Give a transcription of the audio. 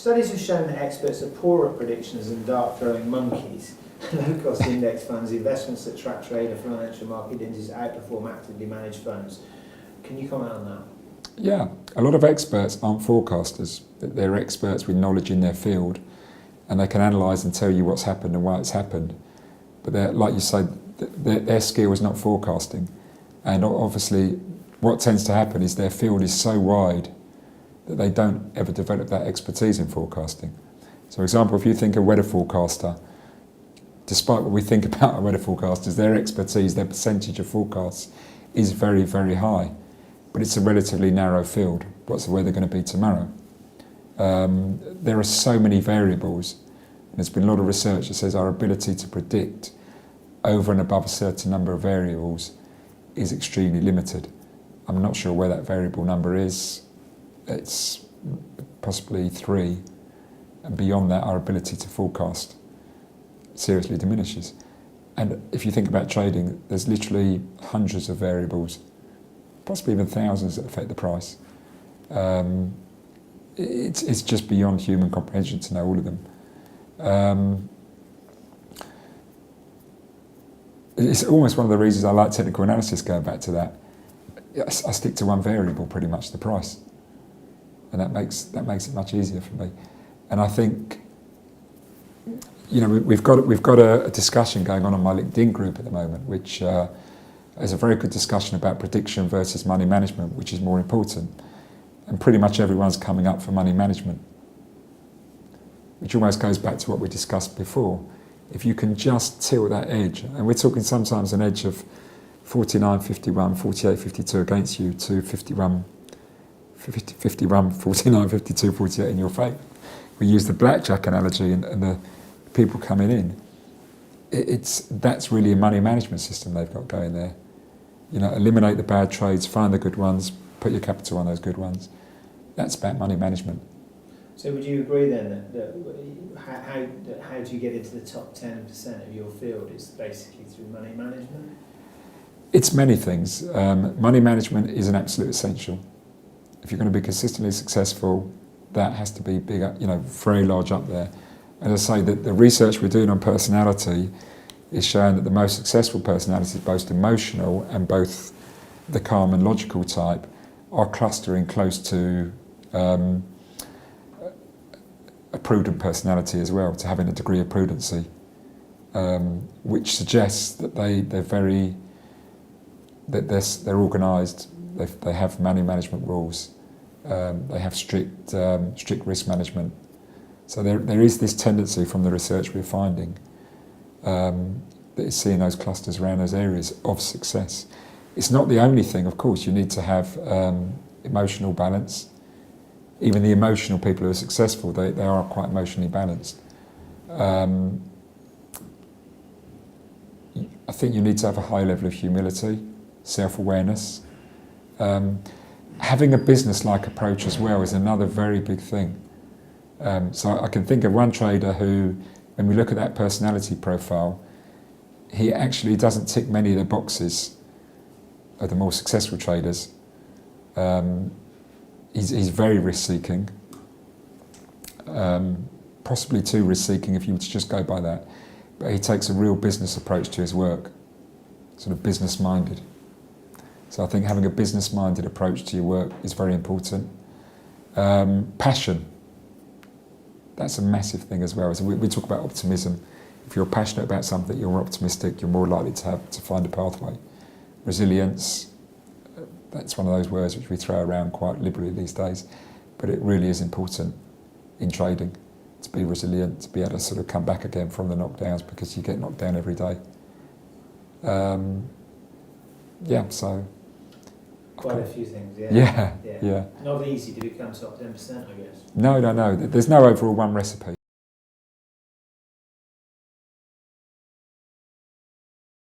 Studies have shown that experts are poorer at predictions than dart-throwing monkeys. Low-cost index funds, investments that track trade or financial market indices outperform actively managed funds. Can you comment on that? Yeah, a lot of experts aren't forecasters. They're experts with knowledge in their field, and they can analyse and tell you what's happened and why it's happened. But like you say, their skill is not forecasting. And obviously, what tends to happen is their field is so wide that they don't ever develop that expertise in forecasting. So, for example, if you think a weather forecaster, despite what we think about our weather forecasters, their expertise, their percentage of forecasts is very, very high. But it's a relatively narrow field. What's the weather going to be tomorrow? There are so many variables. And there's been a lot of research that says our ability to predict over and above a certain number of variables is extremely limited. I'm not sure where that variable number is. It's possibly 3. And beyond that, our ability to forecast seriously diminishes. And if you think about trading, there's literally hundreds of variables, possibly even thousands that affect the price. It's just beyond human comprehension to know all of them. It's almost one of the reasons I like technical analysis, going back to that. I stick to one variable pretty much, the price. And that makes it much easier for me. And I think, you know, we've got a discussion going on my LinkedIn group at the moment, which is a very good discussion about prediction versus money management, which is more important. And pretty much everyone's coming up for money management, which almost goes back to what we discussed before. If you can just tilt that edge, and we're talking sometimes an edge of 49.51, 48.52 against you to 51, 49.52, 48 in your favour. We use the blackjack analogy and the people coming in. That's really a money management system they've got going there. You know, eliminate the bad trades, find the good ones, put your capital on those good ones. That's about money management. So would you agree then that how do you get into the top 10% of your field is basically through money management? It's many things. Money management is an absolute essential. If you're going to be consistently successful, that has to be big, you know, very large up there. And as I say, the research we're doing on personality is showing that the most successful personalities, both emotional and both the calm and logical type, are clustering close to a prudent personality as well, to having a degree of prudency, which suggests that they're organised, they have money management rules, they have strict risk management. So there is this tendency from the research we're finding that is seeing those clusters around those areas of success. It's not the only thing, of course. You need to have emotional balance. Even the emotional people who are successful, they are quite emotionally balanced. I think you need to have a high level of humility, self-awareness. Having a business-like approach as well is another very big thing. So I can think of one trader who, when we look at that personality profile, he actually doesn't tick many of the boxes of the more successful traders. He's very risk-seeking, possibly too risk-seeking if you were to just go by that. But he takes a real business approach to his work, sort of business-minded. So I think having a business-minded approach to your work is very important. Passion, that's a massive thing as well. So we talk about optimism. If you're passionate about something, you're more optimistic, you're more likely to find a pathway. Resilience, that's one of those words which we throw around quite liberally these days, but it really is important in trading to be resilient, to be able to sort of come back again from the knockdowns, because you get knocked down every day. So quite a few things, yeah. Yeah. Not easy to become top 10%, I guess. No. There's no overall one recipe.